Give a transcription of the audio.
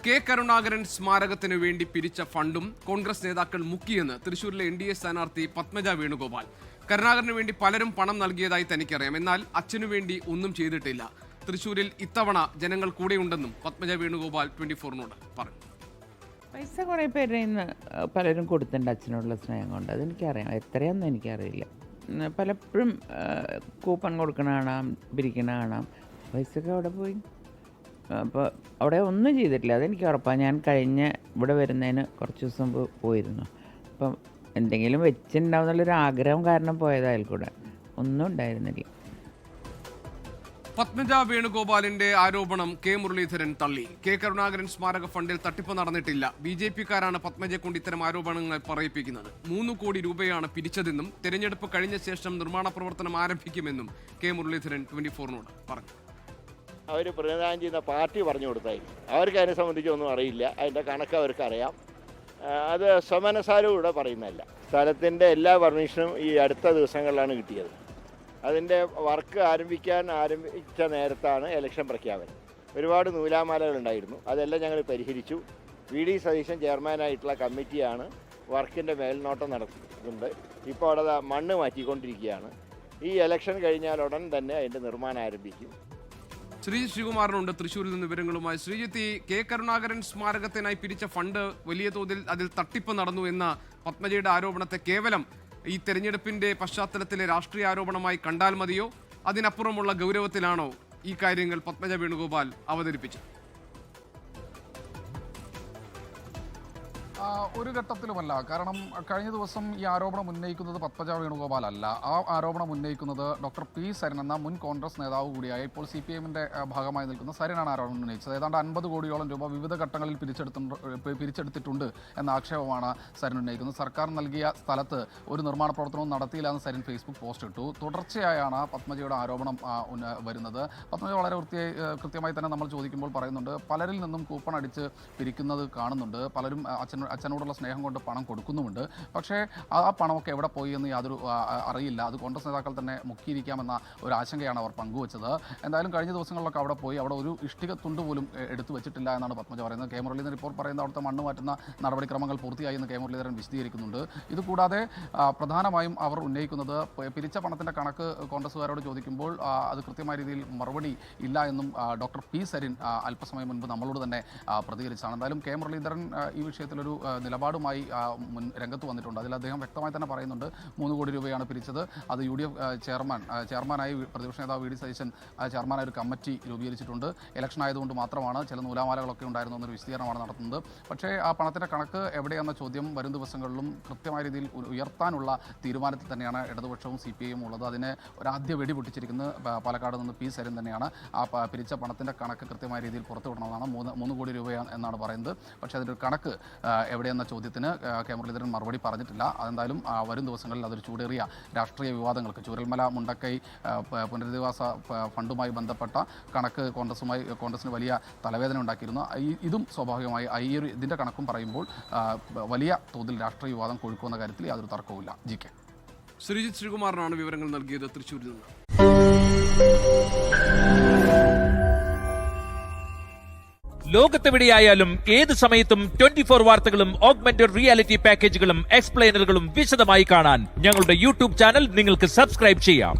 K Karunakaran സ്മാരകത്തിനു വേണ്ടി പിരിച്ച ഫണ്ടും കോൺഗ്രസ് നേതാക്കൾ മുക്കിയെന്ന് തൃശൂരിലെ NDA സ്ഥാനാർത്ഥി പത്മജ വേണുഗോപാൽ. കരുണാകരന് വേണ്ടി പലരും പണം നൽകിയതായി തനിക്കറിയാം, എന്നാൽ അച്ഛനു വേണ്ടി ഒന്നും ചെയ്തിട്ടില്ല. തൃശൂരിൽ ഇത്തവണ ജനങ്ങൾ കൂടെയുണ്ടെന്നും പത്മജ വേണുഗോപാൽ 24നോട് പറഞ്ഞു. പൈസ കുറേ പേരുടെ ഇന്ന് പലരും കൊടുത്തിട്ടുണ്ട് അച്ഛനോടുള്ള സ്നേഹം കൊണ്ട്. അതെനിക്കറിയാം, എത്രയാണെന്ന് എനിക്കറിയില്ല. പലപ്പോഴും കൂപ്പൺ കൊടുക്കണ കാണാം, പിരിക്കണ കാണാം. പൈസയൊക്കെ അവിടെ പോയി. അപ്പോൾ അവിടെ ഒന്നും ചെയ്തിട്ടില്ല, അതെനിക്ക് ഉറപ്പാണ്. ഞാൻ ഇവിടെ വരുന്നതിന് കുറച്ച് ദിവസം മുമ്പ് പോയിരുന്നു. അപ്പം എന്തെങ്കിലും വെച്ചിട്ടുണ്ടാവുന്നുള്ളൊരു ആഗ്രഹം കാരണം പോയതായാൽ കൂടെ ഒന്നും ഉണ്ടായിരുന്നില്ല. പത്മജ വേണുഗോപാലിന്റെ ആരോപണം കെ മുരളീധരൻ തള്ളി. കെ കരുണാകരൻ സ്മാരക ഫണ്ടിൽ തട്ടിപ്പ് നടന്നിട്ടില്ല. BJP-ക്കാരാണ് പത്മജയെ കൊണ്ട് ഇത്തരം ആരോപണങ്ങൾ പറയിപ്പിക്കുന്നത്. 3 കോടി രൂപയാണ് പിരിച്ചതെന്നും തെരഞ്ഞെടുപ്പ് കഴിഞ്ഞ ശേഷം നിർമ്മാണ പ്രവർത്തനം ആരംഭിക്കുമെന്നും കെ മുരളീധരൻ 24നോട് പറഞ്ഞു. അവർ പ്രതിനിധാനം ചെയ്യുന്ന പാർട്ടി പറഞ്ഞു കൊടുത്തായിരിക്കും. അവർക്ക് അതിനെ സംബന്ധിച്ചൊന്നും അറിയില്ല. അതിൻ്റെ കണക്ക് അവർക്കറിയാം. അത് സ്വമനസാരൂടെ പറയുന്നതല്ല. സ്ഥലത്തിൻ്റെ എല്ലാ പെർമിഷനും ഈ അടുത്ത ദിവസങ്ങളിലാണ് കിട്ടിയത്. അതിൻ്റെ വർക്ക് ആരംഭിച്ച നേരത്താണ് ഇലക്ഷൻ പ്രഖ്യാപനം. ഒരുപാട് നൂലാമാലകളുണ്ടായിരുന്നു. അതെല്ലാം ഞങ്ങൾ പരിഹരിച്ചു. VD സതീശൻ ചെയർമാനായിട്ടുള്ള കമ്മിറ്റിയാണ് വർക്കിൻ്റെ മേൽനോട്ടം നടത്തുന്നത്. ഇപ്പോൾ അവിടെ മണ്ണ് മാറ്റിക്കൊണ്ടിരിക്കുകയാണ്. ഈ ഇലക്ഷൻ കഴിഞ്ഞാൽ ഉടൻ തന്നെ അതിൻ്റെ നിർമ്മാണം ആരംഭിക്കും. ശ്രീജിത്ത് ശ്രീകുമാറിനുണ്ട് തൃശ്ശൂരിൽ നിന്ന് വിവരങ്ങളുമായി. ശ്രീജിത്ത്, കെ കരുണാകരൻ സ്മാരകത്തിനായി പിരിച്ച ഫണ്ട് വലിയ തോതിൽ അതിൽ തട്ടിപ്പ് നടന്നു എന്ന പത്മജയുടെ ആരോപണത്തെ കേവലം ഈ തെരഞ്ഞെടുപ്പിന്റെ പശ്ചാത്തലത്തിലെ രാഷ്ട്രീയ ആരോപണമായി കണ്ടാൽ മതിയോ? അതിനപ്പുറമുള്ള ഗൗരവത്തിലാണോ ഈ കാര്യങ്ങൾ പത്മജ വേണുഗോപാൽ അവതരിപ്പിച്ചത്? ഒരു ഘട്ടത്തിലുമല്ല. കാരണം കഴിഞ്ഞ ദിവസം ഈ ആരോപണം ഉന്നയിക്കുന്നത് പത്മജ വേണുഗോപാൽ അല്ല. ആ ആരോപണം ഉന്നയിക്കുന്നത് ഡോക്ടർ P. സരിൻ എന്ന മുൻ കോൺഗ്രസ് നേതാവ് കൂടിയായ ഇപ്പോൾ CPM-ന്റെ ഭാഗമായി നിൽക്കുന്ന സരിനാണ് ആരോപണം ഉന്നയിച്ചത്. ഏതാണ്ട് 50 കോടിയോളം രൂപ വിവിധ ഘട്ടങ്ങളിൽ പിരിച്ചെടുത്തിട്ടുണ്ട് എന്ന ആക്ഷേപമാണ് സരിൻ ഉന്നയിക്കുന്നത്. സർക്കാർ നൽകിയ സ്ഥലത്ത് ഒരു നിർമ്മാണ പ്രവർത്തനവും നടത്തിയില്ല എന്ന് സരിൻ ഫേസ്ബുക്ക് പോസ്റ്റ് ഇട്ടു. തുടർച്ചയായാണ് പത്മജയുടെ ആരോപണം വരുന്നത്. പത്മജ വളരെ കൃത്യമായി തന്നെ നമ്മൾ ചോദിക്കുമ്പോൾ പറയുന്നുണ്ട്, പലരിൽ നിന്നും കൂപ്പൺ അടിച്ച് പിരിക്കുന്നത് കാണുന്നുണ്ട്. പലരും അച്ഛനോടുള്ള സ്നേഹം കൊണ്ട് പണം കൊടുക്കുന്നുമുണ്ട്. പക്ഷേ ആ പണമൊക്കെ എവിടെ പോയി എന്ന് യാതൊരു അറിയില്ല. അത് കോൺഗ്രസ് നേതാക്കൾ തന്നെ മുക്കിയിരിക്കാമെന്ന ഒരു ആശങ്കയാണ് അവർ പങ്കുവച്ചത്. എന്തായാലും കഴിഞ്ഞ ദിവസങ്ങളിലൊക്കെ അവിടെ പോയി അവിടെ ഒരു ഇഷ്ടിക തുണ്ട് പോലും എടുത്തു വെച്ചിട്ടില്ല എന്നാണ് പത്മജ പറയുന്നത്. കെ മുരളീധരൻ ഇപ്പോൾ പറയുന്ന അവിടുത്തെ മണ്ണ് മാറ്റുന്ന നടപടിക്രമങ്ങൾ പൂർത്തിയായി എന്ന് കെ മുരളീധരൻ വിശദീകരിക്കുന്നുണ്ട്. ഇതുകൂടാതെ പ്രധാനമായും അവർ ഉന്നയിക്കുന്നത് പിരിച്ച പണത്തിൻ്റെ കണക്ക് കോൺഗ്രസ്സുകാരോട് ചോദിക്കുമ്പോൾ അത് കൃത്യമായ രീതിയിൽ മറുപടി ഇല്ല എന്നും ഡോക്ടർ P. സരിൻ അല്പസമയം മുൻപ് നമ്മളോട് തന്നെ പ്രതികരിച്ചാണ്. എന്തായാലും കെ മുരളീധരൻ ഈ വിഷയത്തിലൊരു നിലപാടുമായി രംഗത്ത് വന്നിട്ടുണ്ട്. അതിൽ അദ്ദേഹം വ്യക്തമായി തന്നെ പറയുന്നുണ്ട്, 3 കോടി രൂപയാണ് പിരിച്ചത്. അത് UDF ചെയർമാനായി പ്രതിപക്ഷ നേതാവ് VD സതീശൻ ചെയർമാനായ ഒരു കമ്മിറ്റി രൂപീകരിച്ചിട്ടുണ്ട്. ഇലക്ഷൻ ആയതുകൊണ്ട് മാത്രമാണ് ചില നൂലാമാലകളൊക്കെ ഉണ്ടായിരുന്നു എന്നൊരു വിശദീകരണമാണ് നടത്തുന്നത്. പക്ഷേ ആ പണത്തിൻ്റെ കണക്ക് എവിടെയെന്ന ചോദ്യം വരും ദിവസങ്ങളിലും കൃത്യമായ രീതിയിൽ ഉയർത്താനുള്ള തീരുമാനത്തിൽ തന്നെയാണ് ഇടതുപക്ഷവും CPI-യും ഉള്ളത്. അതിന് ഒരാദ്യ വെടി പൊട്ടിച്ചിരിക്കുന്നത് പാലക്കാട് നിന്ന് P. സരിൻ തന്നെയാണ്. ആ പിരിച്ച പണത്തിൻ്റെ കണക്ക് കൃത്യമായ രീതിയിൽ പുറത്തുവിടണമെന്നാണ്. 3 കോടി രൂപയാണ് എന്നാണ് പറയുന്നത്. പക്ഷേ അതിൻ്റെ ഒരു കണക്ക് എവിടെയെന്ന ചോദ്യത്തിന് കെ മുരളീധരൻ മറുപടി പറഞ്ഞിട്ടില്ല. അതെന്തായാലും വരും ദിവസങ്ങളിൽ അതൊരു ചൂടേറിയ രാഷ്ട്രീയ വിവാദങ്ങൾക്ക്, ചൂരൽമല മുണ്ടക്കൈ പുനരധിവാസ ഫണ്ടുമായി ബന്ധപ്പെട്ട കണക്ക് കോൺഗ്രസിന് വലിയ തലവേദന ഉണ്ടാക്കിയിരുന്നു. ഇതും സ്വാഭാവികമായി ഇതിൻ്റെ കണക്കും പറയുമ്പോൾ വലിയ തോതിൽ രാഷ്ട്രീയ വിവാദം കൊഴുക്കുന്ന കാര്യത്തിൽ യാതൊരു തർക്കവുമില്ല. GK. ശ്രീജിത്ത് ശ്രീകുമാറിനാണ് വിവരങ്ങൾ നൽകിയത് തൃശ്ശൂരിൽ നിന്ന്. ലോകത്തെവിടെയായാലും ഏത് സമയത്തും 24 വാർത്തകളും ഓഗ്മെന്റഡ് റിയാലിറ്റി പാക്കേജുകളും എക്സ്പ്ലെയിനറുകളും വിശദമായി കാണാൻ ഞങ്ങളുടെ YouTube ചാനൽ നിങ്ങൾക്ക് സബ്സ്ക്രൈബ് ചെയ്യാം.